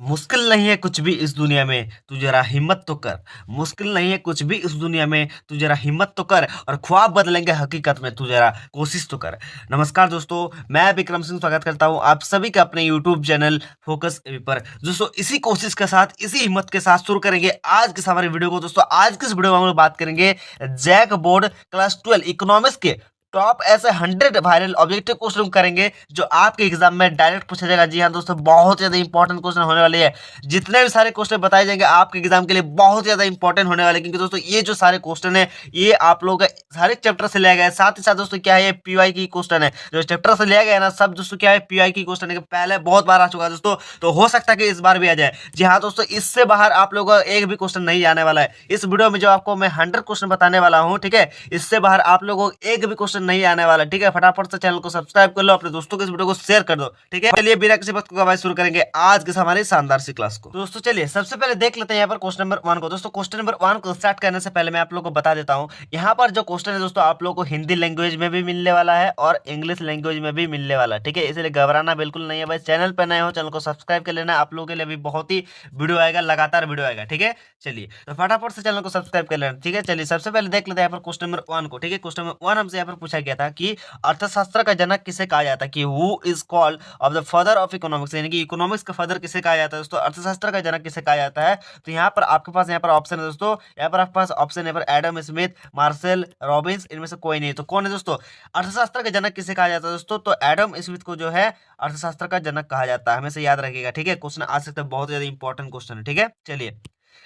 मुश्किल नहीं है कुछ भी इस दुनिया में, तू जरा हिम्मत तो कर। मुश्किल नहीं है कुछ भी इस दुनिया में, तू जरा हिम्मत तो कर और ख्वाब बदलेंगे हकीकत में, तू जरा कोशिश तो कर। नमस्कार दोस्तों, मैं विक्रम सिंह स्वागत करता हूं आप सभी का अपने यूट्यूब चैनल फोकस एवी पर। दोस्तों इसी कोशिश के साथ, इसी हिम्मत के साथ शुरू करेंगे आज के हमारे वीडियो को। दोस्तों आज के इस वीडियो में हम लोग बात करेंगे जैक बोर्ड क्लास 12 इकोनॉमिक्स के टॉप ऐसे 100 वायरल ऑब्जेक्टिव क्वेश्चन करेंगे जो आपके एग्जाम में डायरेक्ट पूछा जाएगा। जी हाँ दोस्तों, बहुत ज्यादा इंपॉर्टेंट क्वेश्चन होने वाले हैं। जितने भी सारे क्वेश्चन बताए जाएंगे आपके एग्जाम के लिए बहुत ज्यादा इंपॉर्टेंट होने वाले हैं, क्योंकि दोस्तों ये जो सारे क्वेश्चन है ये आप लोगों का हर एक चैप्टर से लिया गया है। साथ ही साथ दोस्तों क्या है, ये पीवाई की क्वेश्चन है। जो चैप्टर से लिया गया है ना, सब दोस्तों क्या है, पीवाई की क्वेश्चन है। पहले बहुत बार आ चुका है दोस्तों, तो हो सकता है कि इस बार भी आ जाए। जी हाँ दोस्तों, इससे बाहर आप लोगों का एक भी क्वेश्चन नहीं आने वाला है। इस वीडियो में जो आपको मैं 100 क्वेश्चन बताने वाला हूँ, ठीक है, इससे बाहर आप लोगों को एक भी क्वेश्चन नहीं आने वाला। ठीक है, फटाफट से चैनल को सब्सक्राइब कर लो, अपने दोस्तों को इस वीडियो को शेयर कर दो। ठीक है, चलिए बिना किसी वक्त को गवाए शुरू करेंगे आज के हमारी शानदार सी क्लास को। दोस्तों चलिए सबसे पहले देख लेते हैं यहाँ पर क्वेश्चन नंबर 1 को। दोस्तों क्वेश्चन नंबर 1 को स्टार्ट करने से पहले मैं आप लोगों को बता देता हूँ, यहाँ पर जो क्वेश्चन है दोस्तों आप लोगों को हिंदी लैंग्वेज में भी मिलने वाला है और इंग्लिश लैंग्वेज में भी मिलने वाला है। ठीक है, इसलिए घबराना बिल्कुल नहीं है भाई। चैनल पर नए हो, चैनल को सब्सक्राइब कर लेना, आप लोगों के लिए भी बहुत ही वीडियो आएगा, लगातार वीडियो आएगा। ठीक है, चलिए तो फटाफट से चैनल को सब्सक्राइब कर लेना। ठीक है, चलिए सबसे पहले देख लेते हैं यहाँ पर क्वेश्चन नंबर 1 को। ठीक है, क्वेश्चन नंबर 1 हमसे यहाँ पर पूछा गया था कि अर्थशास्त्र का जनक किसे कहा जाता है, कि who is called off the father of economics, यानी कि इकोनॉमिक्स का फादर किसे कहा जाता है दोस्तों, अर्थशास्त्र का जनक किसे कहा जाता है। तो यहाँ पर आपके पास यहाँ पर ऑप्शन है दोस्तों, यहाँ पर आपके पास ऑप्शन है पर एडम स्मिथ, मार्शल रॉबिन्स, इनमें से कोई नहीं। तो कौन है दोस्तों, अर्थशास्त्र का जनक किसे कहा जाता है दोस्तों, तो एडम स्मिथ को जो है अर्थशास्त्र का जनक कहा जाता है, हमेशा याद रखिएगा। ठीक है, क्वेश्चन आ सकता है, बहुत ज्यादा इंपॉर्टेंट क्वेश्चन है। ठीक है, चलिए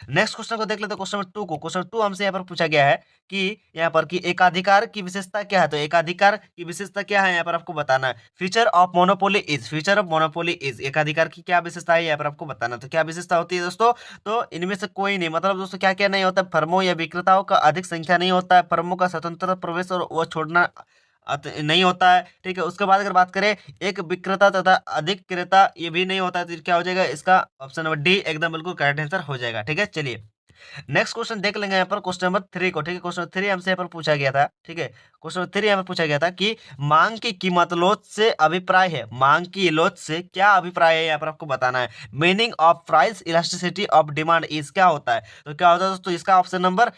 नेक्स्ट क्वेश्चन को देख लेते हैं, क्वेश्चन नंबर 2 को। क्वेश्चन 2 हमसे यहाँ पर पूछा गया है कि यहाँ पर कि एकाधिकार की विशेषता क्या है। तो एकाधिकार की विशेषता क्या है यहाँ पर आपको बताना है। Feature of monopoly is, feature of monopoly is, एकाधिकार की क्या विशेषता है यहाँ पर आपको बताना है। तो क्या विशेषता होती है दोस्तों, तो इनमें से कोई नहीं, मतलब दोस्तों क्या क्या नहीं होता है, फर्मों या विक्रेताओं का अधिक संख्या नहीं होता है, फर्मों का स्वतंत्र प्रवेश और वो छोड़ना नहीं होता है। ठीक है, उसके बाद अगर बात करें एक विक्रेता तथा अधिक क्रेता, ये भी नहीं होता है। तो क्या हो जाएगा, इसका ऑप्शन नंबर डी एकदम बिल्कुल करेक्ट आंसर हो जाएगा। ठीक है, चलिए नेक्स्ट क्वेश्चन देख लेंगे यहाँ पर क्वेश्चन नंबर 3 को। ठीक है, क्वेश्चन नंबर 3 हमसे यहाँ पर पूछा गया था। ठीक है, क्वेश्चन नंबर 3 यहाँ पर पूछा गया था कि मांग की कीमत लोच से अभिप्राय है, मांग की लोच से क्या अभिप्राय है यहाँ पर आपको बताना है। Meaning of price elasticity of demand is, क्या होता है। तो क्या होता है दोस्तों, इसका ऑप्शन नंबर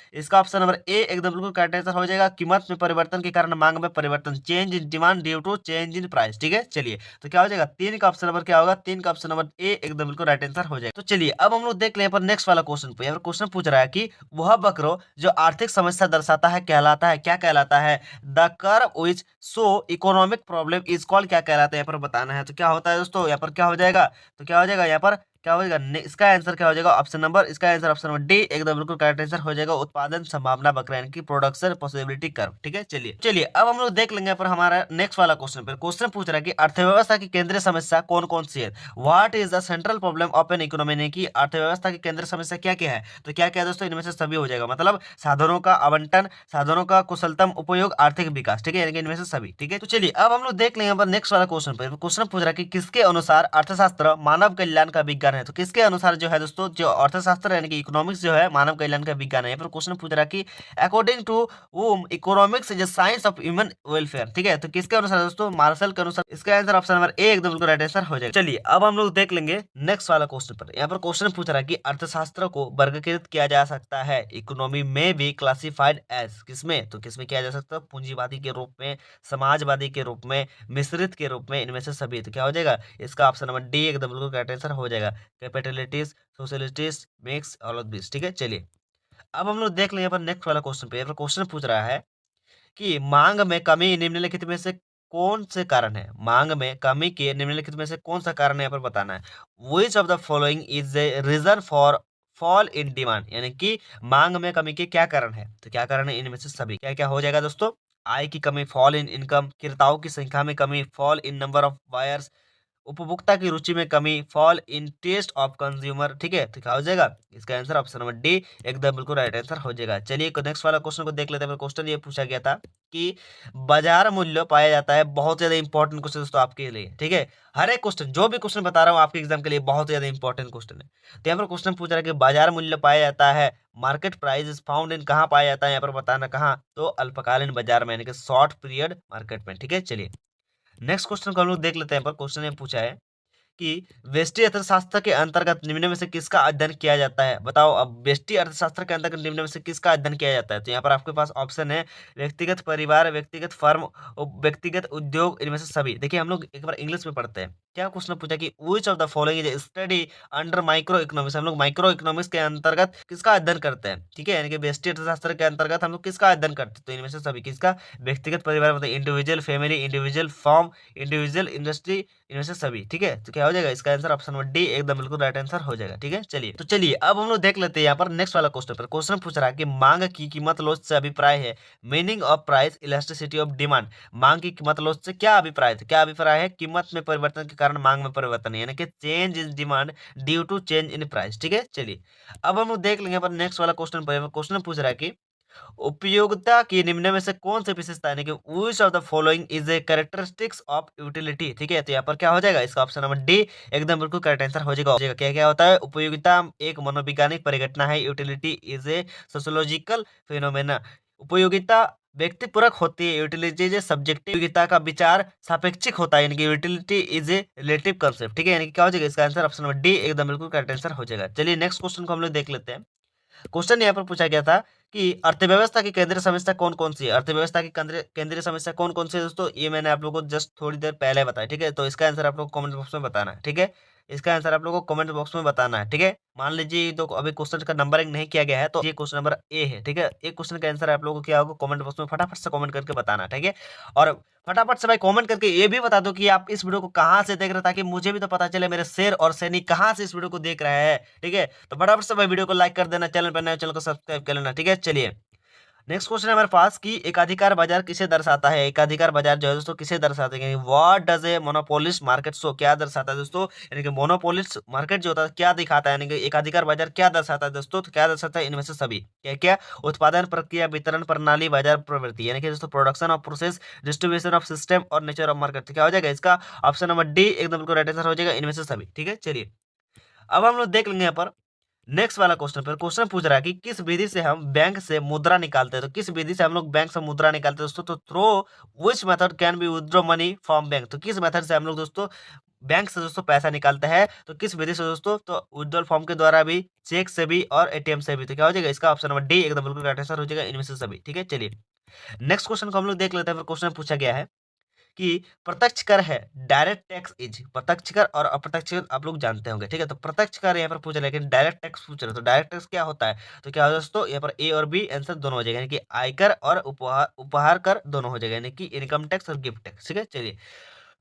ए एकदम बिल्कुल करेक्ट आंसर हो जाएगा। कीमत में परिवर्तन के कारण मांग में परिवर्तन, change in demand due to change in price. ठीक है, चलिए तो क्या हो जाएगा, 3 का ऑप्शन नंबर क्या होगा, 3 का ऑप्शन नंबर ए एकदम बिल्कुल राइट आंसर हो जाएगा। तो चलिए अब हम लोग देख ले यहाँ पर नेक्स्ट वाला क्वेश्चन पे। यहाँ पर क्वेश्चन पूछ रहा है कि वह वक्र जो आर्थिक समस्या दर्शाता है कहलाता है, क्या कहलाता है। The curve which show economic problem is called, क्या कहलाता है यहाँ पर बताना है। तो क्या होता है दोस्तों, यहाँ पर क्या हो जाएगा, तो क्या हो जाएगा यहाँ पर, क्या हो जाएगा, इसका आंसर क्या हो जाएगा, ऑप्शन नंबर, इसका आंसर ऑप्शन नंबर डी एकदम बिल्कुल करेक्ट आंसर हो जाएगा। उत्पादन संभावना वक्र, यानी कि प्रोडक्शन पॉसिबिलिटी कर्व। ठीक है, चलिए चलिए अब हम लोग देख लेंगे यहाँ पर हमारा नेक्स्ट वाला क्वेश्चन पर। क्वेश्चन पूछ रहा है कि अर्थव्यवस्था की केंद्रीय समस्या कौन कौन सी है। What is the central problem of an economy, यानी कि अर्थव्यवस्था की केंद्रीय समस्या क्या क्या है। तो क्या क्या है दोस्तों, इनमें से सभी हो जाएगा, मतलब साधनों का आवंटन, साधनों का कुशलतम उपयोग, आर्थिक विकास। ठीक है, यानी कि इनमें से सभी। ठीक है, तो चलिए अब हम लोग देख लेंगे यहाँ पर नेक्स्ट वाला क्वेश्चन पर। क्वेश्चन पूछ रहा है कि किसके अनुसार अर्थशास्त्र मानव कल्याण का विज्ञान है। तो किसके अनुसार जो है दोस्तों, जो अर्थशास्त्र यानी कि इकोनॉमिक्स जो है मानव कल्याण का विज्ञान है। यहाँ पर क्वेश्चन पूछ रहा है कि according to whom economics is science of human welfare. ठीक है, तो किसके अनुसार दोस्तों, मार्शल के अनुसार। इसका आंसर ऑप्शन नंबर ए एकदम बिल्कुल राइट आंसर हो जाएगा। चलिए अब हम लोग देख लेंगे नेक्स्ट वाला क्वेश्चन पर। यहाँ पर क्वेश्चन पूछ रहा है कि अर्थशास्त्र को वर्गीकृत किया जा सकता है इकोनॉमी में भी क्लासिफाइड एज, किसमें, तो किसमें किया जा सकता है, पूंजीवादी के रूप में, समाजवादी के रूप में, मिश्रित के रूप में, इनमें से सभी। तो क्या हो जाएगा, इसका ऑप्शन नंबर डी एकदम बिल्कुल करेक्ट आंसर हो जाएगा। कैपिटलिटीज, सोशलिस्टिस्ट, मिक्स, ऑल ऑफ दिस। ठीक है, चलिए अब हम लोग देख लें यहाँ पर नेक्स्ट वाला क्वेश्चन पे। यहाँ पर क्वेश्चन पूछ रहा है कि मांग में कमी निम्नलिखित में से कौन से कारण है, मांग में कमी के निम्नलिखित में से कौन सा कारण है यहाँ पर बताना है। Which of the following is a reason for fall in demand, यानी कि मांग में कमी के क्या कारण है। तो क्या कारण है, इनमें से सभी। क्या क्या हो जाएगा दोस्तों, आय की कमी, फॉल इन इनकम, क्रेताओं की संख्या में कमी, fall in number of buyers, उपभोक्ता की रुचि में कमी, fall in taste of consumer. ठीक है, तो क्या हो जाएगा, इसका आंसर ऑप्शन नंबर डी एकदम बिल्कुल राइट आंसर हो जाएगा। चलिए नेक्स्ट वाला क्वेश्चन को देख लेते हैं। क्वेश्चन ये पूछा गया था कि बाजार मूल्य पाया जाता है, बहुत ज्यादा इंपॉर्टेंट क्वेश्चन दोस्तों आपके लिए। ठीक है, हर एक क्वेश्चन, जो भी क्वेश्चन बता रहा हूँ आपके एग्जाम के लिए बहुत ज्यादा इंपॉर्टेंट क्वेश्चन है। तो यहाँ पर क्वेश्चन पूछ रहा है कि बाजार मूल्य पाया जाता है, market price is found in, कहाँ पाया जाता है यहाँ पर बताना, कहाँ, तो अल्पकालीन बाजार में, यानी कि शॉर्ट पीरियड मार्केट में। ठीक है, चलिए नेक्स्ट क्वेश्चन को हम लोग देख लेते हैं। पर क्वेश्चन ये पूछा है कि व्यष्टि अर्थशास्त्र के अंतर्गत निम्न में से किसका अध्ययन किया जाता है? बताओ अब व्यष्टि अर्थशास्त्र के अंतर्गत निम्न में से किसका अध्ययन किया जाता है? तो यहाँ पर आपके पास ऑप्शन है व्यक्तिगत परिवार, व्यक्तिगत फर्म, व्यक्तिगत उद्योग, इनमें से सभी। देखिए हम लोग एक बार इंग्लिश में पढ़ते हैं। क्या क्वेश्चन पूछा कि विच of the following is study under micro economics. हम लोग माइक्रो इकोनॉमिक्स के अंतर्गत किसका अध्ययन करते हैं? ठीक है, यानी कि व्यष्टि अर्थशास्त्र के अंतर्गत हम लोग किसका अध्ययन करते हैं? तो इनमें से सभी किसका? व्यक्तिगत परिवार मतलब individual family, individual form, individual industry, इनमें से सभी। ठीक है, तो क्या हो जाएगा इसका आंसर? ऑप्शन नंबर डी एकदम बिल्कुल राइट आंसर हो जाएगा। ठीक है, चलिए तो चलिए अब हम लोग देख लेते हैं यहाँ पर नेक्स्ट वाला क्वेश्चन पर। क्वेश्चन पूछ रहा है कि मांग की कीमत लोच से अभिप्राय है। Meaning of price elasticity of demand. मांग की कीमत लोच से क्या अभिप्राय है? क्या अभिप्राय है? कीमत में परिवर्तन के कारण मांग में परिवर्तन, यानी कि change in demand due to change in price. ठीक है, चलिए अब हम लोग देख लेंगे पर नेक्स्ट वाला क्वेश्चन पर। क्वेश्चन पूछ रहा है कि उपयोगिता की निम्न में से कौन सी विशेषता, यानी कि which of the following is A characteristics of utility. ठीक है, तो यहाँ पर क्या हो जाएगा इसका? ऑप्शन नंबर डी एकदम बिल्कुल करेक्ट आंसर हो जाएगा। क्या क्या होता है? उपयोगिता एक मनोवैज्ञानिक परिघटना है। Utility is a sociological phenomena. उपयोगिता व्यक्तिपरक होती है, यूटिलिटी इज सब्जेक्टिव। उपयोगिता का विचार सापेक्षिक होता है, यानी कि utility is a relative concept. ठीक है, यानी कि क्या हो जाएगा इसका आंसर? ऑप्शन नंबर डी एकदम बिल्कुल करेक्ट आंसर हो जाएगा। चलिए नेक्स्ट क्वेश्चन को हम लोग देख लेते हैं। क्वेश्चन यहाँ पर पूछा गया था कि अर्थव्यवस्था की केंद्रीय समस्या कौन कौन सी है? अर्थव्यवस्था की केंद्रीय समस्या कौन कौन सी है दोस्तों? ये मैंने आप लोगों को जस्ट थोड़ी देर पहले बताया। ठीक है, तो इसका आंसर आप लोग को कमेंट बॉक्स में बताना है। ठीक है, इसका आंसर आप लोगों को कमेंट बॉक्स में बताना है। ठीक है, मान लीजिए तो अभी क्वेश्चन का नंबरिंग नहीं किया गया है, तो ये क्वेश्चन नंबर ए है। ठीक है, एक क्वेश्चन का आंसर आप लोगों को क्या होगा? कमेंट बॉक्स में फटाफट से कमेंट करके बताना। ठीक है, और फटाफट से भाई कमेंट करके ये भी बता दो कि आप इस वीडियो को कहाँ से देख रहे हैं, ताकि मुझे भी तो पता चले मेरे शेर और सैनिक कहाँ से इस वीडियो को देख रहे हैं। ठीक है, तो फटाफट से भाई वीडियो को लाइक कर देना, चैनल पर नए चैनल को सब्सक्राइब कर लेना। ठीक है, चलिए नेक्स्ट क्वेश्चन है हमारे पास कि एकाधिकार बाजार किसे दर्शाता है? एकाधिकार बाजार जो है दोस्तों किसे दर्शाते हैं? What does a monopolist market show. क्या दर्शाता है दोस्तों? यानी कि मोनोपोलिस्ट मार्केट जो होता है क्या दिखाता है, यानी कि एकाधिकार बाजार क्या दर्शाता है दोस्तों? तो क्या दर्शाता है? इनमें से सभी क्या क्या? उत्पादन प्रक्रिया, वितरण प्रणाली, बाजार प्रवृत्ति, यानी कि दोस्तों production of process, distribution of system और नेचर ऑफ मार्केट। तो क्या हो जाएगा इसका? ऑप्शन नंबर डी एकदम बिल्कुल राइट आंसर हो जाएगा, इनमें से सभी। ठीक है, चलिए अब हम लोग देख लेंगे यहाँ पर नेक्स्ट वाला क्वेश्चन पर। क्वेश्चन पूछ रहा है कि किस विधि से हम बैंक से मुद्रा निकालते हैं? तो किस विधि से हम लोग बैंक से मुद्रा निकालते हैं दोस्तों? तो through which method can be withdraw money from bank. तो किस मेथड से हम लोग दोस्तों बैंक से दोस्तों पैसा निकालते हैं? तो किस विधि से दोस्तों? तो विड्रॉल फॉर्म के द्वारा भी, चेक से भी और एटीएम से भी। तो क्या हो जाएगा इसका? ऑप्शन नंबर डी एकदम बिल्कुल करेक्ट आंसर हो जाएगा, इनमें से सभी। ठीक है, चलिए नेक्स्ट क्वेश्चन को हम लोग देख लेते हैं। क्वेश्चन पूछा गया है कि प्रत्यक्ष कर है, डायरेक्ट टैक्स इज। प्रत्यक्ष कर और अप्रत्यक्ष कर आप लोग जानते होंगे। ठीक है, तो प्रत्यक्ष कर यहाँ पर पूछ रहे हैं, लेकिन डायरेक्ट टैक्स पूछ रहे हैं। तो डायरेक्ट टैक्स क्या होता है? तो क्या होगा दोस्तों? यहाँ पर ए और बी आंसर दोनों हो जाएगा, यानी कि आयकर और उपहार उपहार कर दोनों हो जाएगा, यानी कि इनकम टैक्स और गिफ्ट टैक्स। ठीक है, चलिए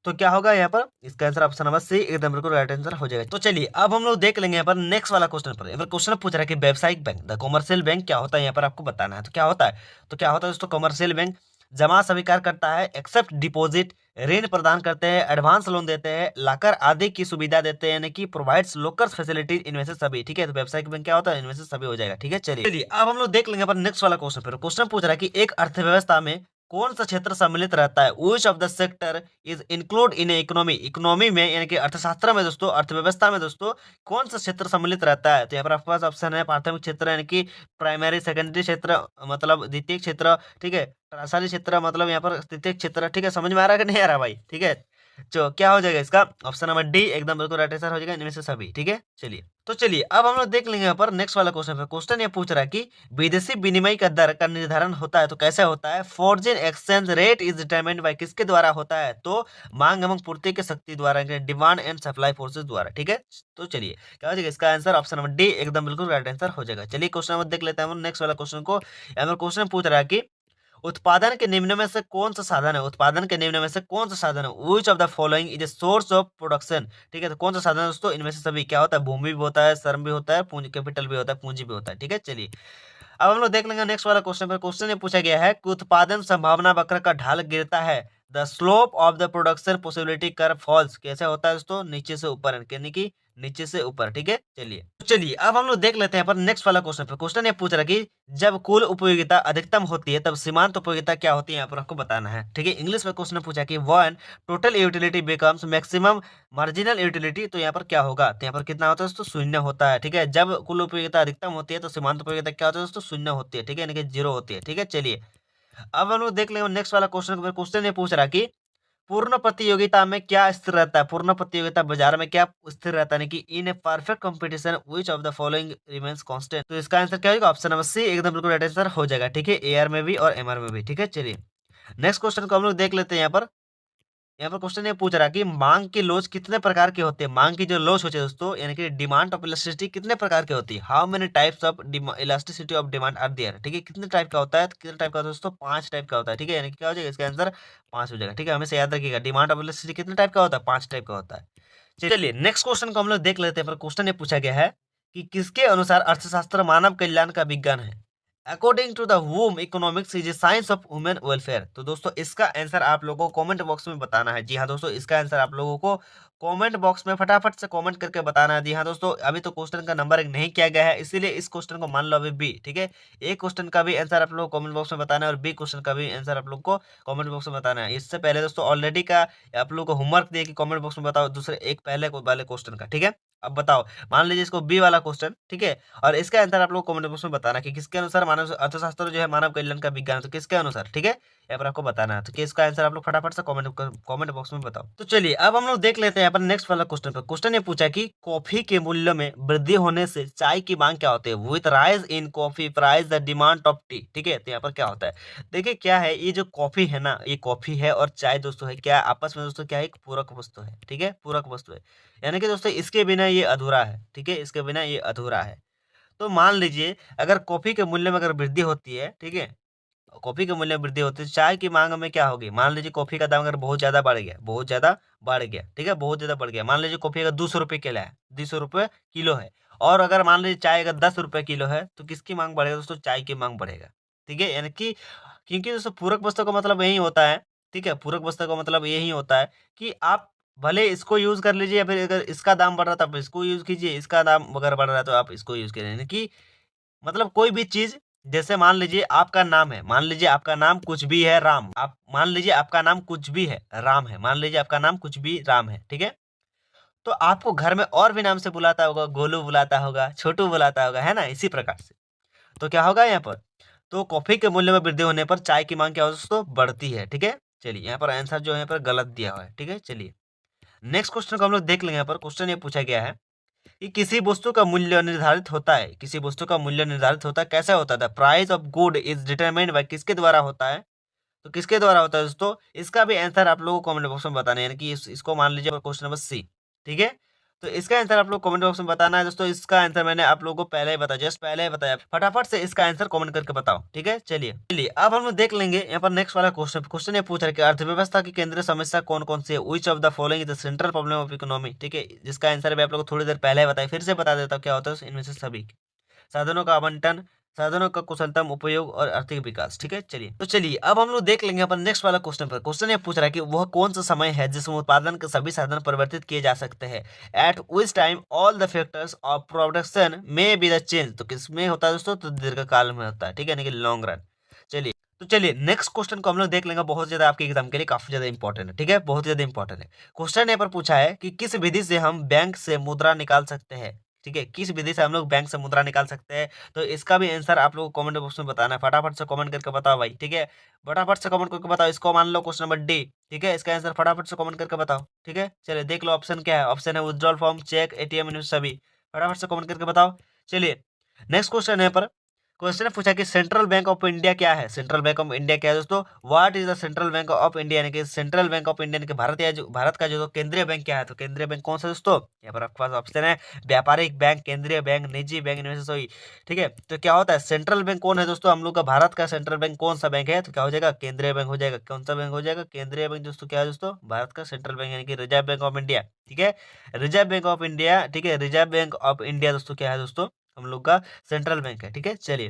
तो क्या होगा यहाँ पर? इसका आंसर ऑप्शन नंबर सी एकदम बिल्कुल राइट आंसर हो जाएगा। तो चलिए अब हम लोग देख लेंगे यहाँ पर नेक्स्ट वाला क्वेश्चन पर। यहाँ पर क्वेश्चन पूछ रहा है कि व्यावसायिक बैंक द कॉमर्शियल बैंक क्या होता है? यहाँ पर आपको बताना है। तो क्या होता है? तो क्या होता है दोस्तों? कॉमर्शियल बैंक जमा स्वीकार करता है, एक्सेप्ट डिपॉजिट, ऋण प्रदान करते हैं, एडवांस लोन देते हैं, लाकर आदि की सुविधा देते हैं, यानी कि प्रोवाइड्स लोकर्स फैसिलिटीज, इनमें से सभी। ठीक है, तो व्यावसायिक बैंक क्या होता है? इनमें से सभी हो जाएगा। ठीक है, चलिए अब हम लोग देख लेंगे पर नेक्स्ट वाला क्वेश्चन पर। क्वेश्चन पूछ रहा है कि एक अर्थव्यवस्था में कौन सा क्षेत्र सम्मिलित रहता है? Which of the sector is include in economy. Economy में यानी कि अर्थशास्त्र में दोस्तों, अर्थव्यवस्था में दोस्तों कौन सा क्षेत्र सम्मिलित रहता है? तो यहाँ पर आपके पास ऑप्शन है प्राथमिक क्षेत्र, यानी कि प्राइमरी सेकेंडरी क्षेत्र मतलब द्वितीय क्षेत्र। ठीक है, टर्शरी क्षेत्र मतलब यहाँ पर तृतीय क्षेत्र। ठीक है, समझ में आ रहा है कि नहीं आ रहा भाई? ठीक है, जो क्या हो जाएगा इसका? ऑप्शन नंबर डी एकदम बिल्कुल राइट आंसर हो जाएगा, इनमें से सभी। ठीक है, चलिए तो चलिए अब हम लोग देख लेंगे यहाँ पर नेक्स्ट वाला क्वेश्चन पर। क्वेश्चन ये पूछ रहा है कि विदेशी विनिमय का दर का निर्धारण होता है तो कैसे होता है? Foreign exchange rate is determined by किसके द्वारा होता है? तो मांग एवं पूर्ति की शक्ति द्वारा, डिमांड एंड सप्लाई फोर्सेस द्वारा। ठीक है, तो चलिए क्या हो जाएगा इसका आंसर? ऑप्शन नंबर डी एकदम बिल्कुल राइट आंसर हो जाएगा। चलिए क्वेश्चन नंबर देख लेते हैं हम नेक्स्ट वाला क्वेश्चन को। यहाँ पर क्वेश्चन पूछ रहा है कि उत्पादन के निम्न में से कौन सा साधन है? उत्पादन के निम्न में से कौन सा साधन है? Which of the following is a source of production. ठीक है, तो कौन सा साधन है दोस्तों? इनमें से सभी। क्या होता है? भूमि भी होता है, श्रम भी होता है, पूंजी कैपिटल भी होता है, पूंजी भी होता है। ठीक है, चलिए अब हम लोग देख लेंगे नेक्स्ट वाला क्वेश्चन पर। क्वेश्चन ये पूछा गया है कि उत्पादन संभावना वक्र का ढाल गिरता है, the slope of the production possibility curve falls. कैसे होता है दोस्तों? नीचे से ऊपर, यानी कि नीचे से ऊपर। ठीक है, चलिए अब हम लोग देख लेते हैं पर नेक्स्ट वाला क्वेश्चन पर। क्वेश्चन ये पूछ रहा है कि जब कुल उपयोगिता अधिकतम होती है तब सीमांत उपयोगिता क्या होती है? यहाँ पर आपको बताना है। ठीक है, इंग्लिश में क्वेश्चन पूछा कि one total utility becomes maximum marginal utility. तो यहाँ पर क्या होगा? तो यहाँ पर कितना होता है दोस्तों? शून्य होता है। ठीक है, जब कुल उपयोगिता अधिकतम होती है तो सीमांत उपयोगिता क्या होता है दोस्तों? शून्य होती है। ठीक है, यानी कि जीरो होती है। ठीक है, चलिए अब हम लोग देख लेंगे नेक्स्ट वाला क्वेश्चन। क्वेश्चन ये पूछ रहा है कि पूर्ण प्रतियोगिता में क्या स्थिर रहता है, पूर्ण प्रतियोगिता बाजार में क्या स्थिर रहता है, यानी कि in a perfect competition which of the following remains constant. तो इसका आंसर क्या होगा, ऑप्शन नंबर सी एकदम बिल्कुल राइट आंसर हो जाएगा। ठीक है, एआर में भी और एमआर में भी। ठीक है, चलिए नेक्स्ट क्वेश्चन को हम लोग देख लेते हैं। यहाँ पर क्वेश्चन ये पूछ रहा है कि मांग की लोच कितने प्रकार की होती है। मांग की जो लोच होती है दोस्तों, यानी कि डिमांड ऑफ इलास्टिसिटी कितने प्रकार की होती है। How many types of elasticity of demand are there. ठीक है, कितने टाइप का होता है, कितने टाइप का होता है दोस्तों, 5 टाइप का होता है। ठीक है, यानी कि क्या हो जाएगा, इसका आंसर 5 हो जाएगा। ठीक है, हमेशा याद रखिएगा डिमांड ऑफ इलास्टिसिटी कितने टाइप का होता है, 5 टाइप का होता है। चलिए नेक्स्ट क्वेश्चन को हम लोग देख लेते हैं। पर क्वेश्चन ये पूछा गया है कि किसके अनुसार अर्थशास्त्र मानव कल्याण का विज्ञान है। According to the whom economics is a science of women welfare. तो दोस्तों इसका आंसर आप लोगों को कमेंट बॉक्स में बताना है। जी हाँ दोस्तों, इसका आंसर आप लोगों को कमेंट बॉक्स में फटाफट से कमेंट करके बताना है। जी हाँ दोस्तों, अभी तो क्वेश्चन का नंबर 1 नहीं किया गया है, इसीलिए इस क्वेश्चन को मान लो अभी बी। ठीक है, ए क्वेश्चन का भी आंसर आप लोग को कमेंट बॉक्स में बताना है और बी क्वेश्चन का भी आंसर आप लोग को कमेंट बॉक्स में बताना है। इससे पहले दोस्तों ऑलरेडी का आप लोग को होमवर्क दिया कि कमेंट बॉक्स में बताओ दूसरे एक पहले वाले क्वेश्चन का। ठीक है, अब बताओ, मान लीजिए इसको बी वाला क्वेश्चन। ठीक है, और इसका आंसर आप लोग कमेंट बॉक्स में बताना कि किसके अनुसार मानव अर्थशास्त्र जो है मानव कल्याण का विज्ञान है, तो किसके अनुसार। ठीक है, यहाँ पर आपको बताना है, तो कि इसका आंसर आप लोग फटाफट से कमेंट बॉक्स में बताओ। तो चलिए अब हम लोग देख लेते हैं यहाँ पर नेक्स्ट वाला क्वेश्चन पर। क्वेश्चन ये पूछा कि कॉफी के मूल्य में वृद्धि होने से चाय की मांग क्या होती है। With rise in coffee price the demand of T. ठीक है, तो यहाँ पर क्या होता है, देखिए क्या है, ये जो कॉफी है ना, ये कॉफी है और चाय दोस्तों है क्या, आपस में दोस्तों क्या है, एक पूरक वस्तु है। ठीक है, पूरक वस्तु है, यानी कि दोस्तों इसके बिना ये अधूरा है। ठीक है, इसके बिना ये अधूरा है। तो मान लीजिए अगर कॉफी के मूल्य में अगर वृद्धि होती है, ठीक है, कॉफी के मूल्य में वृद्धि होती है, चाय की मांग में क्या होगी। मान लीजिए कॉफी का दाम अगर बहुत ज्यादा बढ़ गया, बहुत ज्यादा बढ़ गया, ठीक है, बहुत ज्यादा बढ़ गया। मान लीजिए कॉफी अगर 200 रुपये किलो है, 200 रुपये किलो है, और अगर मान लीजिए चाय अगर 10 रुपये किलो है, तो किसकी मांग बढ़ेगा दोस्तों, चाय की मांग बढ़ेगा। ठीक है, यानी कि क्योंकि दोस्तों पूरक वस्तु का मतलब यही होता है। ठीक है, पूरक वस्तु का मतलब यही होता है कि आप भले इसको यूज कर लीजिए, या फिर अगर इसका दाम बढ़ रहा था आप इसको यूज कीजिए, इसका दाम अगर बढ़ रहा है तो आप इसको यूज करिए। यानी कि मतलब कोई भी चीज, जैसे मान लीजिए आपका नाम है, मान लीजिए आपका नाम कुछ भी है राम, आप मान लीजिए आपका नाम कुछ भी है राम है, मान लीजिए आपका नाम कुछ भी राम है। ठीक है, तो आपको घर में और भी नाम से बुलाता होगा, गोलू बुलाता होगा, छोटू बुलाता होगा, है ना, इसी प्रकार से। तो क्या होगा यहाँ पर, तो कॉफी के मूल्य में वृद्धि होने पर चाय की मांग क्या होती है दोस्तों, बढ़ती है। ठीक है, चलिए यहाँ पर आंसर जो है यहाँ पर गलत दिया हुआ है। ठीक है, चलिए नेक्स्ट क्वेश्चन को हम लोग देख लेंगे। यहाँ पर क्वेश्चन ये पूछा गया है कि किसी वस्तु का मूल्य निर्धारित होता है, किसी वस्तु का मूल्य निर्धारित होता है, कैसे होता है, price of good is determined by, किसके द्वारा होता है। तो किसके द्वारा होता है दोस्तों, इसका भी आंसर आप लोगों को कमेंट बॉक्स में बताना है, यानी कि इसको मान लीजिए क्वेश्चन नंबर सी। ठीक है, तो इसका आंसर आप लोग कमेंट बॉक्स में बताना है दोस्तों। इसका आंसर मैंने आप लोगों को पहले ही बताया, जस्ट पहले ही बताया, फटाफट से इसका आंसर कमेंट करके बताओ। ठीक है, चलिए अब हम लोग देख लेंगे यहाँ पर नेक्स्ट वाला क्वेश्चन। क्वेश्चन ये पूछ रहा है कि अर्थव्यवस्था की केंद्रीय समस्या कौन कौन सी है। Which of the following is the central problem of economy. ठीक है, जिसका आंसर भी आप लोग को थोड़ी देर पहले ही बताया, फिर से बता देता हूँ क्या होता है इनमें से सभी। साधनों का आवंटन, साधनों का कुशलतम उपयोग और आर्थिक विकास। ठीक है, चलिए अब हम लोग देख लेंगे अपन नेक्स्ट वाला क्वेश्चन पर। क्वेश्चन ये पूछ रहा है कि वह कौन सा समय है जिसमें उत्पादन के सभी साधन परिवर्तित किए जा सकते हैं। Eight which time all the factors of production में बी द चेंज। तो किसमें होता है दोस्तों, तो दीर्घकाल में होता है। ठीक है, यानी कि लॉन्ग रन। चलिए नेक्स्ट क्वेश्चन को हम लोग देख लेंगे, बहुत ज्यादा आपके एग्जाम के लिए काफी ज्यादा इंपॉर्टेंट है। ठीक है, बहुत ज्यादा इंपॉर्टेंट है। क्वेश्चन यहाँ पर पूछा है कि किस विधि से हम बैंक से मुद्रा निकाल सकते हैं। ठीक है, किस विधि से हम लोग बैंक से मुद्रा निकाल सकते हैं। तो इसका भी आंसर आप लोग को कमेंट बॉक्स में बताना है, फटाफट से कमेंट करके बताओ भाई। ठीक है, फटाफट से कमेंट करके बताओ। इसको मान लो क्वेश्चन नंबर डी। ठीक है, इसका आंसर फटाफट से कमेंट करके बताओ। ठीक है, चलिए देख लो ऑप्शन क्या है। ऑप्शन है विड्रॉल फॉर्म, चेक, एटीएम, सभी। फटाफट से कमेंट करके बताओ। चलिए नेक्स्ट क्वेश्चन है पर, क्वेश्चन ने पूछा कि सेंट्रल बैंक ऑफ इंडिया क्या है। सेंट्रल बैंक ऑफ इंडिया क्या है दोस्तों, what is the central bank of India, यानी कि सेंट्रल बैंक ऑफ इंडिया, यानी कि भारत का जो केंद्रीय बैंक क्या है। तो केंद्रीय बैंक कौन सा दोस्तों, यहाँ पर आपके पास ऑप्शन है व्यापारिक बैंक, केंद्रीय बैंक, निजी बैंक, इनमें से सही। ठीक है, तो क्या होता है सेंट्रल बैंक कौन है दोस्तों, हम लोग का भारत का सेंट्रल बैंक कौन सा बैंक है, तो क्या हो जाएगा, केंद्रीय बैंक हो जाएगा। कौन सा बैंक हो जाएगा, केंद्रीय बैंक दोस्तों। क्या है दोस्तों, भारत का सेंट्रल बैंक, यानी कि रिजर्व बैंक ऑफ इंडिया। ठीक है, रिजर्व बैंक ऑफ इंडिया। ठीक है, रिजर्व बैंक ऑफ इंडिया दोस्तों क्या है दोस्तों, हम लोग का सेंट्रल बैंक है। ठीक है, चलिए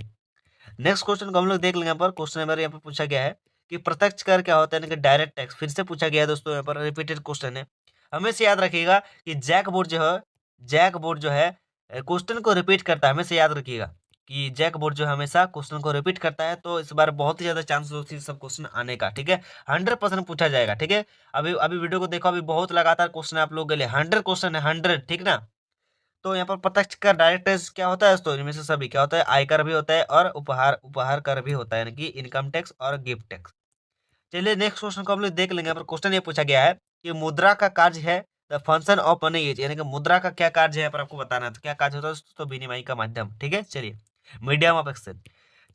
नेक्स्ट क्वेश्चन को हम लोग देख लेंगे। यहाँ पर क्वेश्चन नंबर यहाँ पर पूछा गया है कि प्रत्यक्ष कर क्या होता है, यानी कि डायरेक्ट टैक्स। फिर से पूछा गया है दोस्तों, यहाँ पर रिपीटेड क्वेश्चन है। हमेशा याद रखिएगा कि जैक बोर्ड जो है क्वेश्चन को रिपीट करता है। हमेशा याद रखिएगा कि जैक बोर्ड जो हमेशा क्वेश्चन को रिपीट करता है, तो इस बार बहुत ही ज्यादा चांसेस होती है सब क्वेश्चन आने का। ठीक है, 100% पूछा जाएगा। ठीक है, अभी अभी वीडियो को देखो, अभी बहुत लगातार क्वेश्चन आप लोग के लिए 100 क्वेश्चन है, 100। ठीक ना, तो यहाँ पर प्रत्यक्ष कर डायरेक्ट टैक्स क्या होता है दोस्तों, इनमें से सभी क्या होता है, आयकर भी होता है और उपहार उपहार कर भी होता है, यानी कि इनकम टैक्स और गिफ्ट टैक्स। चलिए नेक्स्ट क्वेश्चन को हम लोग देख लेंगे। यहाँ पर क्वेश्चन ये पूछा गया है कि मुद्रा का कार्य है the function of money is, यानी कि मुद्रा का क्या कार्य है यहाँ पर आपको बताना है। तो क्या कार्य होता है दोस्तों? तो विनिमय का माध्यम। ठीक है, चलिए मीडियम ऑफ एक्सचेंज।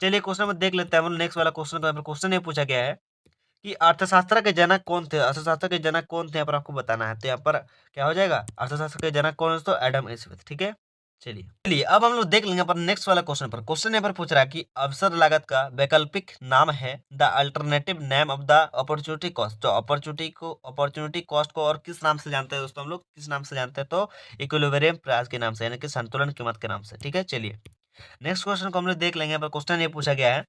चलिए क्वेश्चन में देख लेते हैं हम लोग नेक्स्ट वाला क्वेश्चन को। यहाँ पर क्वेश्चन ये पूछा गया है कि अर्थशास्त्र के जनक कौन थे? अर्थशास्त्र के जनक कौन थे यहाँ पर आपको बताना है। तो यहाँ पर क्या हो जाएगा? अर्थशास्त्र के जनक कौन है दोस्तों? Adam Smith. ठीक है, चलिए अब हम लोग देख लेंगे पर नेक्स्ट वाला क्वेश्चन पर। क्वेश्चन यहाँ पर पूछ रहा है कि अवसर लागत का वैकल्पिक नाम है the alternative name of the opportunity cost. तो अपॉर्चुनिटी कॉस्ट को और किस नाम से जानते हैं दोस्तों? हम लोग किस नाम से जानते हैं? तो इक्विलिब्रियम प्राइस के नाम से, यानी कि संतुलन कीमत के नाम से। ठीक है, चलिए नेक्स्ट क्वेश्चन को हम लोग देख लेंगे। पर क्वेश्चन ये पूछा गया है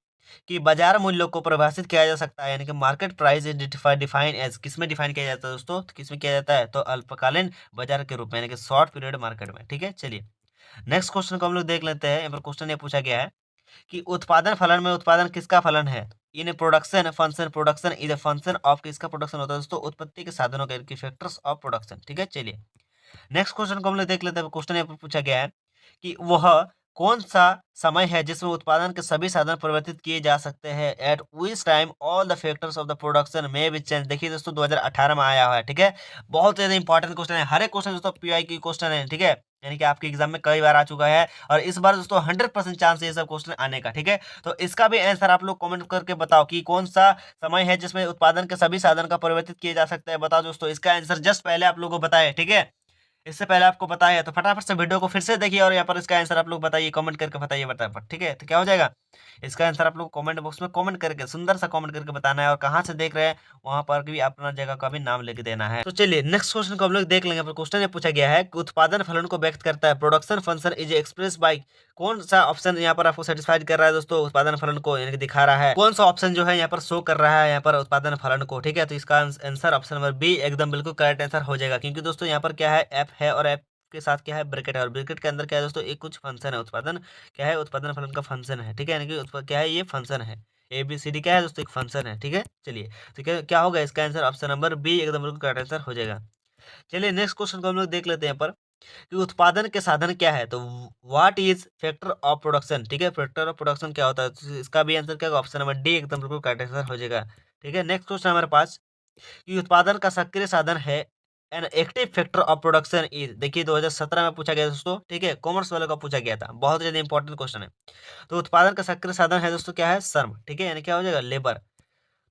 कि बाजार मूल्यों को परिभाषित किया जा सकता है, यानी कि market price is define as, किसमें डिफाइन किया जाता है दोस्तों? तो किसमें किया जाता है? तो अल्पकालीन बाजार के रूप में, यानी कि शॉर्ट पीरियड मार्केट में। ठीक है, चलिए नेक्स्ट क्वेश्चन को हम लोग देख लेते हैं। यहाँ पर क्वेश्चन ये पूछा गया है कि उत्पादन फलन में उत्पादन किसका फलन है? In production function, production is a function of, किसका प्रोडक्शन होता है दोस्तों? उत्पत्ति के साधनों के फैक्टर्स ऑफ प्रोडक्शन। ठीक है, चलिए नेक्स्ट क्वेश्चन को हम लोग देख लेते हैं। क्वेश्चन यहाँ पर पूछा गया है कि वह कौन सा समय है जिसमें उत्पादन के सभी साधन परिवर्तित किए जा सकते हैं? Eight which time all the factors of the production में बी चेंज। देखिए दोस्तों 2018 में आया हुआ है। ठीक है, बहुत ज्यादा इंपॉर्टेंट क्वेश्चन है। हर एक क्वेश्चन दोस्तों पीआई की क्वेश्चन है। ठीक है, यानी कि आपके एग्जाम में कई बार आ चुका है और इस बार दोस्तों 100% चांस है ये सब क्वेश्चन आने का। ठीक है, तो इसका भी आंसर आप लोग कमेंट करके बताओ कि कौन सा समय है जिसमें उत्पादन के सभी साधन का परिवर्तित किए जा सकते हैं। बताओ दोस्तों इसका आंसर जस्ट पहले आप लोगों को बताए। ठीक है, इससे पहले आपको पता है तो फटाफट से वीडियो को फिर से देखिए और यहाँ पर इसका आंसर आप लोग बताइए, कमेंट करके बताइए फटाफट। ठीक है, तो क्या हो जाएगा? इसका आंसर आप लोग कमेंट बॉक्स में कमेंट करके सुंदर सा कमेंट करके बताना है और कहाँ से देख रहे हैं वहां पर भी अपना जगह का भी नाम लेके देना है। तो चलिए नेक्स्ट क्वेश्चन को हम लोग देख लेंगे। क्वेश्चन ये पूछा गया है कि उत्पादन फलन को व्यक्त करता है production function is express bye, कौन सा ऑप्शन यहाँ पर आपको सेटिस्फाइड कर रहा है दोस्तों? उत्पादन फलन को यानी कि दिखा रहा है, कौन सा ऑप्शन जो है यहाँ पर शो कर रहा है यहाँ पर उत्पादन फलन को? ठीक है, तो इसका आंसर ऑप्शन नंबर बी एकदम बिल्कुल करेक्ट आंसर हो जाएगा, क्योंकि दोस्तों यहाँ पर क्या है? एफ है और एफ के साथ क्या है? ब्रैकेट है और ब्रैकेट के अंदर क्या है दोस्तों? एक कुछ फंक्शन है, उत्पादन क्या है? उत्पादन फलन का फंक्शन है। ठीक है, यानी कि क्या है? ये फंक्शन है। ए बी सी डी क्या है दोस्तों? एक फंक्शन है। ठीक है, चलिए तो क्या होगा? इसका आंसर ऑप्शन नंबर बी एकदम बिल्कुल करेक्ट आंसर हो जाएगा। चलिए नेक्स्ट क्वेश्चन को हम लोग देख लेते हैं पर कि उत्पादन के साधन क्या है? तो what is factor of production. ठीक है, फैक्टर ऑफ प्रोडक्शन क्या होता है? तो इसका भी आंसर क्या होगा? ऑप्शन नंबर डी एकदम बिल्कुल करेक्ट आंसर हो जाएगा। ठीक है, नेक्स्ट क्वेश्चन हमारे पास कि उत्पादन का सक्रिय साधन है an active factor of production is. देखिए 2017 में पूछा गया दोस्तों। ठीक है, कॉमर्स वाले का पूछा गया था, बहुत ज्यादा इंपॉर्टेंट क्वेश्चन है। तो उत्पादन का सक्रिय साधन है दोस्तों क्या है? श्रम। ठीक है, यानी क्या हो जाएगा? लेबर।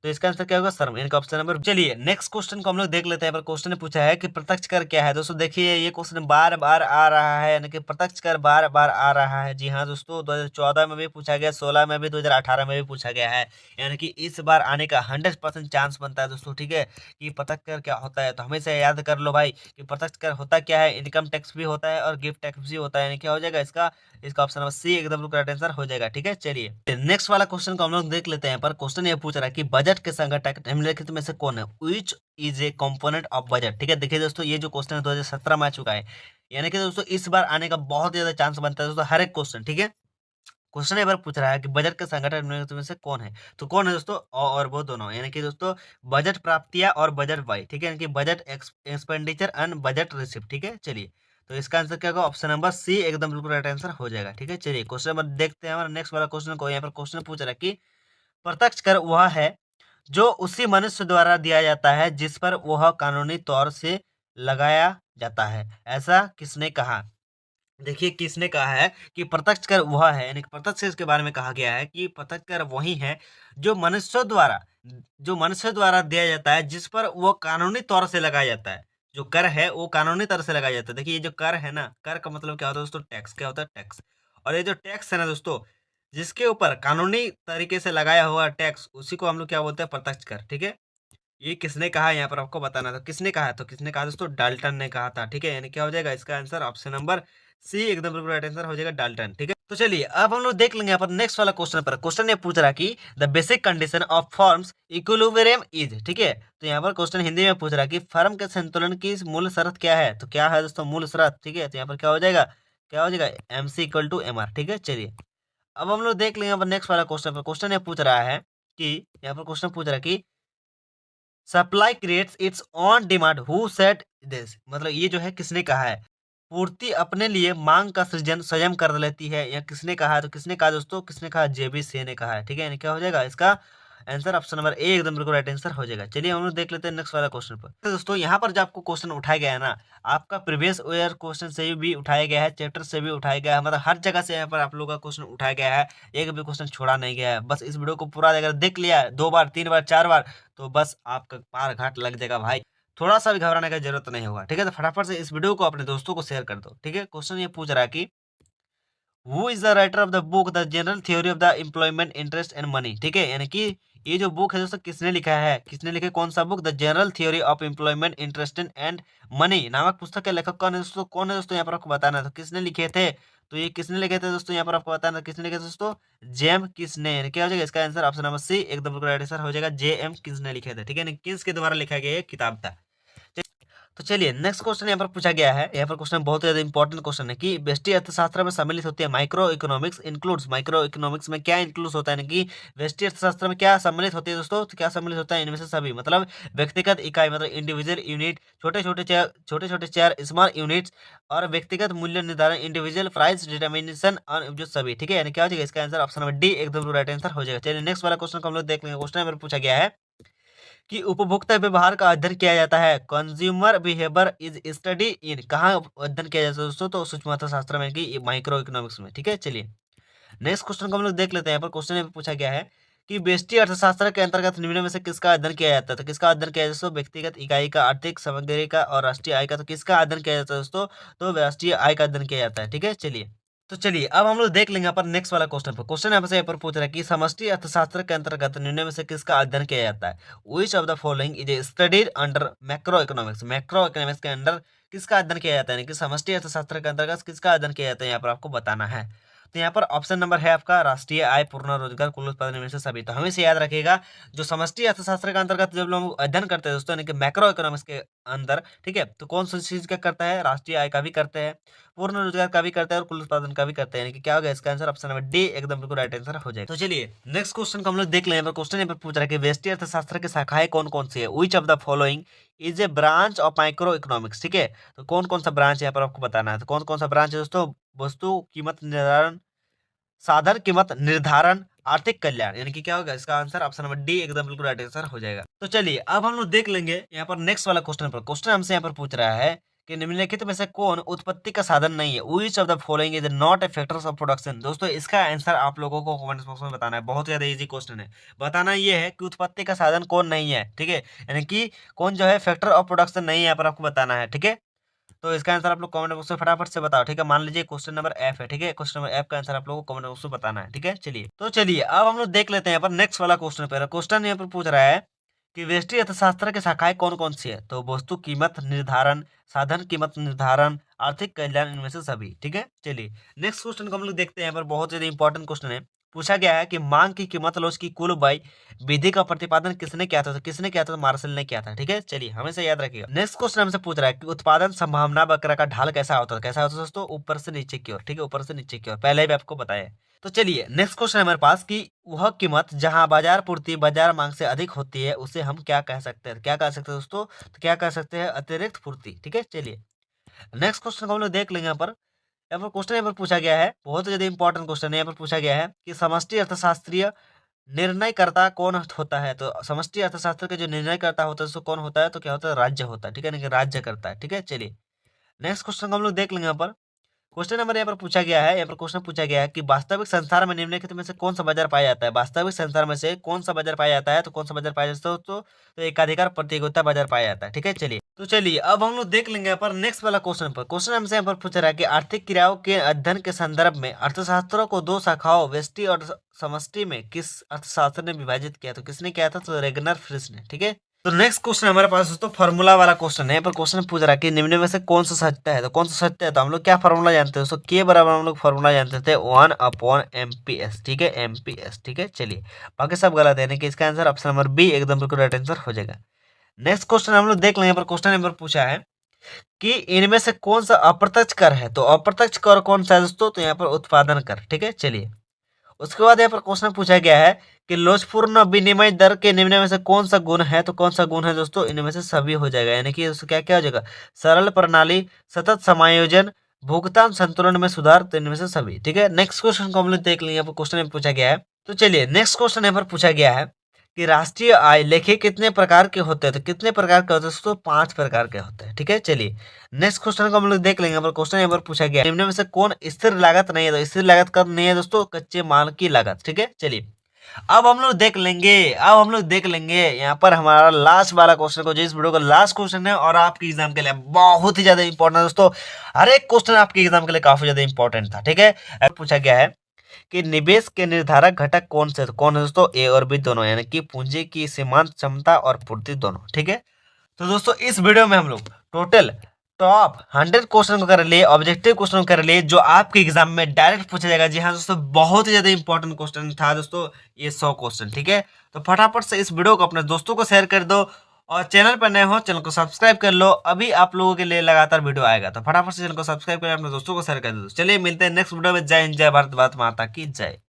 तो इसका आंसर क्या होगा? श्रम, इनका ऑप्शन नंबर। चलिए नेक्स्ट क्वेश्चन को हम लोग देख लेते हैं। पर क्वेश्चन ने पूछा है कि प्रत्यक्ष कर क्या है दोस्तों? देखिए ये क्वेश्चन बार बार आ रहा है, यानी कि प्रत्यक्ष कर बार बार आ रहा है। जी हाँ दोस्तों, 2014 में भी पूछा गया, 16 में भी, 2018 में भी पूछा गया है, यानी कि इस बार आने का 100% चांस बनता है दोस्तों। ठीक है, कि प्रत्यक्ष कर क्या होता है? तो हमेशा याद कर लो भाई कि प्रत्यक्ष कर होता क्या है? इनकम टैक्स भी होता है और गिफ्ट टैक्स भी होता है, यानी क्या हो जाएगा? इसका ऑप्शन नंबर सी एकदम करेक्ट आंसर हो जाएगा। ठीक है, चलिए नेक्स्ट वाला क्वेश्चन को हम लोग देख लेते हैं। पर क्वेश्चन ये पूछ रहा है कि बजट के संगठक निम्नलिखित में से कौन है? Which is a component of budget. ठीक है, देखिए दोस्तों ये जो क्वेश्चन है 2017 में आ चुका है, यानी कि दोस्तों इस बार आने का बहुत ज्यादा चांस बनता है दोस्तों हर एक क्वेश्चन। ठीक है, क्वेश्चन एक बार पूछ रहा है कि बजट के संगठन निम्नलिखित में से कौन है? तो कौन है दोस्तों? और वो दोनों, यानी कि दोस्तों बजट प्राप्तियां और बजट वाई। ठीक है, यानी कि budget expenditure and budget receipt. ठीक है, चलिए तो इसका आंसर क्या होगा? ऑप्शन नंबर सी एकदम बिल्कुल राइट आंसर हो जाएगा। ठीक है, चलिए क्वेश्चन नंबर देखते हैं हमारा नेक्स्ट वाला क्वेश्चन को। यहाँ पर क्वेश्चन पूछ रहा है कि प्रत्यक्ष कर वह है जो उसी मनुष्य द्वारा दिया जाता है जिस पर वह कानूनी तौर से लगाया जाता है, ऐसा किसने कहा? देखिए किसने कहा है कि प्रत्यक्ष कर वह है, यानी कि प्रत्यक्ष कर के बारे में कहा गया है कि प्रत्यक्ष कर वही है जो मनुष्य द्वारा दिया जाता है जिस पर वो कानूनी तौर से लगाया जाता है। जो कर है वो कानूनी तरह से लगाया जाता है। देखिए ये जो कर है ना, कर का मतलब क्या होता है दोस्तों? टैक्स। क्या होता है? टैक्स। और ये जो टैक्स है ना दोस्तों, जिसके ऊपर कानूनी तरीके से लगाया हुआ टैक्स, उसी को हम लोग क्या बोलते हैं? प्रत्यक्ष कर। ठीक है, ये किसने कहा है यहाँ पर आपको बताना था। किसने कहा है? तो किसने कहा दोस्तों? डाल्टन ने कहा था। ठीक है, यानी क्या हो जाएगा? इसका आंसर ऑप्शन नंबर सी एकदम बिल्कुल राइट आंसर हो जाएगा, डाल्टन। ठीक है, तो चलिए अब हम लोग देख लेंगे यहाँ पर नेक्स्ट वाला क्वेश्चन पर। क्वेश्चन ये पूछ रहा है कि the basic condition of firms equilibrium is. ठीक है, तो यहाँ पर क्वेश्चन हिंदी में पूछ रहा है कि फर्म के संतुलन की मूल शर्त क्या है? तो क्या है दोस्तों? मूल शर्त। ठीक है, तो यहाँ पर क्या हो जाएगा? क्या हो जाएगा? M C equal to M R. ठीक है, चलिए अब हम लोग देख लेंगे यहाँ पर नेक्स्ट वाला क्वेश्चन पर। क्वेश्चन ये पूछ रहा है कि यहाँ पर क्वेश्चन पूछ रहा है कि supply creates it's on demand who said this. मतलब ये जो है किसने कहा है? पूर्ति अपने लिए मांग का सृजन स्वयं कर लेती है, या किसने कहा है? तो किसने कहा दोस्तों? किसने कहा? जेबी से ने कहा है। ठीक है, यानी क्या हो जाएगा? इसका आंसर ऑप्शन नंबर ए एकदम बिल्कुल राइट आंसर हो जाएगा। चलिए हम लोग देख लेते हैं नेक्स्ट वाला क्वेश्चन पर। तो दोस्तों यहाँ पर जो आपको क्वेश्चन उठाया गया है ना, आपका प्रीवियस ईयर क्वेश्चन से भी उठाया गया है, चैप्टर से भी उठाया गया है, मतलब हर जगह से यहाँ पर आप लोगों का क्वेश्चन उठाया गया है, एक भी क्वेश्चन छोड़ा नहीं गया है। बस इस वीडियो को पूरा अगर देख लिया 2 बार 3 बार 4 बार तो बस आपका पार घाट लग जाएगा भाई, थोड़ा सा भी घबराने का जरूरत नहीं होगा। ठीक है, तो फटाफट से इस वीडियो को अपने दोस्तों को शेयर कर दो। ठीक है, क्वेश्चन ये पूछ रहा है कि who is the writer of the book the general theory of the employment interest and money. ठीक है, यानी कि ये जो बुक है दोस्तों किसने लिखा है, किसने लिखा है, कौन सा book, the general theory of employment interest and money नामक पुस्तक के लेखक कौन है दोस्तों, कौन है दोस्तों, यहाँ पर आपको बताना है। तो किसने लिखे थे, तो ये किसने लिखे थे दोस्तों, यहाँ पर आपको बताना है किसने लिखे थे दोस्तों, जेम किसने। यानी क्या हो जाएगा इसका आंसर ऑप्शन नंबर सी एकदम बिल्कुल राइट आंसर हो जाएगा, जे एम किसने लिखे थे। ठीक है, किस के द्वारा लिखा गया ये किताब था। तो चलिए नेक्स्ट क्वेश्चन यहाँ पर पूछा गया है। यहाँ पर क्वेश्चन बहुत ज्यादा इंपॉर्टेंट क्वेश्चन है कि व्यष्टि अर्थशास्त्र में सम्मिलित होती है micro economics includes. Micro economics में क्या इंक्लूड होता है, यानी कि व्यष्टि अर्थशास्त्र में क्या सम्मिलित होती है दोस्तों, तो क्या सम्मिलित होता है, इनमें से सभी, मतलब व्यक्तिगत इकाई मतलब इंडिविजुअल यूनिट, छोटे छोटे शेयर स्मॉल यूनिट्स, और व्यक्तिगत मूल्य निर्धारण इंडिविजुअल प्राइस डिटर्मिनेशन और जो सभी। ठीक है, यानी क्या हो जाएगा इसका आंसर ऑप्शन नंबर डी एकदम राइट आंसर हो जाएगा। चलिए नेक्स्ट वाला क्वेश्चन को हम लोग देख लेंगे। क्वेश्चन नंबर पूछा गया है कि उपभोक्ता व्यवहार का अध्ययन किया जाता है, consumer behaviour is study in, कहाँ अध्ययन किया जाता है दोस्तों, तो सूक्ष्म अर्थशास्त्र में कि माइक्रो इकोनॉमिक्स में। ठीक है, चलिए नेक्स्ट क्वेश्चन को हम लोग देख लेते हैं। यहाँ पर क्वेश्चन में पूछा गया है कि व्यष्टि अर्थशास्त्र के अंतर्गत निम्न में से किसका अध्ययन किया जाता है, तो किसका अध्ययन किया जाता है दोस्तों, व्यक्तिगत इकाई का, आर्थिक सामग्री का और राष्ट्रीय आय का। तो किसका अध्ययन किया जाता है दोस्तों, तो राष्ट्रीय आय का अध्ययन किया जाता है। ठीक है, चलिए तो चलिए अब हम लोग देख लेंगे यहाँ पर नेक्स्ट वाला क्वेश्चन पर। क्वेश्चन यहाँ से यहाँ पर पूछ रहा है कि समष्टि अर्थशास्त्र के अंतर्गत निम्न में से किसका अध्ययन किया जाता है, which of the following is studied under macro economics. Macro economics के अंडर किसका अध्ययन किया जाता है, यानी कि समष्टि अर्थशास्त्र के अंतर्गत किसका अध्ययन किया जाता है, यहाँ पर आपको बताना है। तो यहाँ पर ऑप्शन नंबर है आपका राष्ट्रीय आय, पूर्ण रोजगार, कुल उत्पादन में से सभी। तो हमें से याद रखिएगा जो समष्टि अर्थशास्त्र के अंतर्गत जब लोग अध्ययन करते हैं दोस्तों, यानी कि मैक्रो इकोनॉमिक्स के अंदर, ठीक है, तो कौन सी चीज का करता है, राष्ट्रीय आय का भी करते हैं, पूर्ण रोजगार का भी करता है और कुल उत्पादन का भी करते हैं। यानी कि क्या होगा इसका आंसर ऑप्शन नंबर डी एकदम बिल्कुल राइट आंसर हो जाएगा। तो चलिए नेक्स्ट क्वेश्चन को हम लोग देख लें। क्वेश्चन यहाँ पर पूछ रहा है कि व्यष्टि अर्थशास्त्र की शाखाएं कौन कौन सी है, which of the following is A branch of micro economics. ठीक है, तो कौन कौन सा ब्रांच यहाँ पर आपको बताना है। तो कौन कौन सा ब्रांच है दोस्तों, वस्तु कीमत निर्धारण, साधन कीमत निर्धारण, आर्थिक कल्याण। यानी कि क्या होगा इसका आंसर ऑप्शन नंबर डी एकदम बिल्कुल राइट आंसर हो जाएगा। तो चलिए अब हम लोग देख लेंगे यहाँ पर नेक्स्ट वाला क्वेश्चन पर। क्वेश्चन हमसे यहाँ पर पूछ रहा है कि निम्नलिखित में से कौन उत्पत्ति का साधन नहीं है, which of the following is not a factors of production. दोस्तों इसका आंसर आप लोगों को कमेंट बॉक्स में बताना है, बहुत ज्यादा इजी क्वेश्चन है। बताना ये है कि उत्पत्ति का साधन कौन नहीं है, ठीक है, यानी कि कौन जो है फैक्टर ऑफ प्रोडक्शन नहीं है, यहाँ पर आपको बताना है। ठीक है, तो इसका आंसर आप लोग कमेंट बॉक्स में फटाफट से बताओ। ठीक है, मान लीजिए क्वेश्चन नंबर एफ है। ठीक है, क्वेश्चन नंबर एफ का आंसर आप लोगों को कमेंट बॉक्स में बताना है। ठीक है, चलिए तो चलिए अब हम लोग देख लेते हैं यहाँ पर नेक्स्ट वाला क्वेश्चन पर। क्वेश्चन यहाँ पर पूछ रहा है कि व्यष्टि अर्थशास्त्र की शाखाएं कौन कौन सी है, तो वस्तु कीमत निर्धारण, साधन कीमत निर्धारण, आर्थिक कल्याण, इनमें से सभी। ठीक है, चलिए नेक्स्ट क्वेश्चन को हम लोग देखते हैं। यहाँ पर बहुत ज्यादा इंपॉर्टेंट क्वेश्चन है। पूछा गया है कि मांग की कीमत लॉस की कुल बाई विधि का प्रतिपादन किसने किया था, तो किसने किया था, तो मार्शल ने किया था। ठीक है, चलिए हमेशा याद रखिएगा। नेक्स्ट क्वेश्चन हमसे पूछ रहा है कि उत्पादन संभावना वक्र का ढाल कैसा होता है, कैसा होता है दोस्तों, ऊपर से नीचे की ओर। ठीक है, ऊपर से नीचे की ओर, पहले भी आपको बताया। तो चलिए नेक्स्ट क्वेश्चन हमारे पास कि वह कीमत जहां बाजार पूर्ति बाजार मांग से अधिक होती है उसे हम क्या कह सकते हैं, क्या कह सकते हैं दोस्तों, तो क्या कह सकते हैं, अतिरिक्त पूर्ति। ठीक है, चलिए नेक्स्ट क्वेश्चन को हम लोग देख लेंगे। यहाँ पर क्वेश्चन यहाँ पर पूछा गया है, बहुत ज्यादा इंपॉर्टेंट क्वेश्चन है। यहाँ पर पूछा गया है कि समष्टि अर्थशास्त्रीय निर्णयकर्ता कौन होता है, तो समष्टि अर्थशास्त्र के जो निर्णयकर्ता होता है उसको कौन होता है, तो क्या होता है, राज्य होता है। ठीक है, यानी कि राज्य करता है। ठीक है, चलिए नेक्स्ट क्वेश्चन को हम लोग देख लेंगे। यहाँ पर क्वेश्चन नंबर यहाँ पर पूछा गया है, यहाँ पर क्वेश्चन पूछा गया है कि वास्तविक संसार में निम्नलिखित में से कौन सा बाजार पाया जाता है, वास्तविक संसार में से कौन सा बाजार पाया जाता है, तो कौन सा बाजार पाया जाता है, तो एकाधिकार प्रतियोगिता बाजार पाया जाता है। ठीक है, चलिए तो चलिए अब हम लोग देख लेंगे यहाँ पर नेक्स्ट वाला क्वेश्चन पर। क्वेश्चन हमसे यहाँ पर पूछ रहा है कि आर्थिक क्रियाओं के अध्ययन के संदर्भ में अर्थशास्त्रों को दो शाखाओं व्यष्टि और समष्टि में किस अर्थशास्त्र ने विभाजित किया, तो किसने किया था, तो रेगनर फ्रिश ने। ठीक है, तो नेक्स्ट क्वेश्चन हमारे पास दोस्तों फॉर्मूला वाला क्वेश्चन है। पर क्वेश्चन पूछ रहा है कि निम्न में से कौन सा सत्य है, तो कौन सा सत्य है, तो हम लोग क्या फॉर्मूला जानते हैं दोस्तों, के बराबर हम लोग फॉर्मूला जानते थे 1/MPS। ठीक है, MPS। ठीक है, चलिए बाकी सब गलत है, यानी कि इसका आंसर ऑप्शन नंबर बी एकदम बिल्कुल राइट आंसर हो जाएगा। नेक्स्ट क्वेश्चन हम लोग देख लेंगे। पर क्वेश्चन नंबर पूछा है कि इनमें से कौन सा अप्रत्यक्ष कर है, तो अप्रत्यक्ष कर कौन सा है दोस्तों, तो यहाँ पर उत्पादन कर। ठीक है, चलिए उसके बाद यहाँ पर क्वेश्चन पूछा गया है कि लोचपूर्ण विनिमय दर के निम्न में से कौन सा गुण है, तो कौन सा गुण है दोस्तों, इनमें से सभी हो जाएगा। यानी कि क्या क्या हो जाएगा, सरल प्रणाली, सतत समायोजन, भुगतान संतुलन में सुधार, तो इनमें से सभी। ठीक है, नेक्स्ट क्वेश्चन को हम लोग देख लेंगे। यहाँ पर क्वेश्चन में पूछा गया है। तो चलिए नेक्स्ट क्वेश्चन यहाँ पर पूछा गया है कि राष्ट्रीय आय लेखे कितने प्रकार के होते हैं? तो कितने प्रकार के होते हैं दोस्तों? 5 प्रकार के होते हैं। ठीक है, चलिए नेक्स्ट क्वेश्चन को हम लोग देख लेंगे। क्वेश्चन यहाँ पर पूछा गया निम्न में से कौन स्थिर लागत नहीं है? तो स्थिर लागत कब नहीं है दोस्तों? कच्चे माल की लागत। ठीक है, चलिए अब हम लोग देख लेंगे यहाँ पर हमारा लास्ट वाला क्वेश्चन को, जो इस वीडियो का लास्ट क्वेश्चन है और आपके एग्जाम के लिए बहुत ही ज्यादा इंपॉर्टेंट है दोस्तों। हर एक क्वेश्चन आपके एग्जाम के लिए काफी ज्यादा इंपॉर्टेंट था। ठीक है, अब पूछा गया है कि निवेश के निर्धारक घटक कौन से? तो कौन है दोस्तों? ए और बी दोनों, यानी कि पूंजी की सीमांत क्षमता और पूर्ति दोनों। ठीक है, तो दोस्तों इस वीडियो में हम लोग टोटल टॉप 100 क्वेश्चन को कर लिए, ऑब्जेक्टिव क्वेश्चन को कर लिए, जो आपके एग्जाम में डायरेक्ट पूछा जाएगा। जी हाँ दोस्तों, बहुत ही ज्यादा इंपॉर्टेंट क्वेश्चन था दोस्तों ये 100 क्वेश्चन। ठीक है, तो फटाफट से इस वीडियो को अपने दोस्तों को शेयर कर दो, और चैनल पर नए हो चैनल को सब्सक्राइब कर लो। अभी आप लोगों के लिए लगातार वीडियो आएगा, तो फटाफट से चैनल को सब्सक्राइब कर अपने दोस्तों को शेयर कर दो। चलिए मिलते हैं नेक्स्ट वीडियो में। जय हिंद, जय भारत, भारत माता की जय।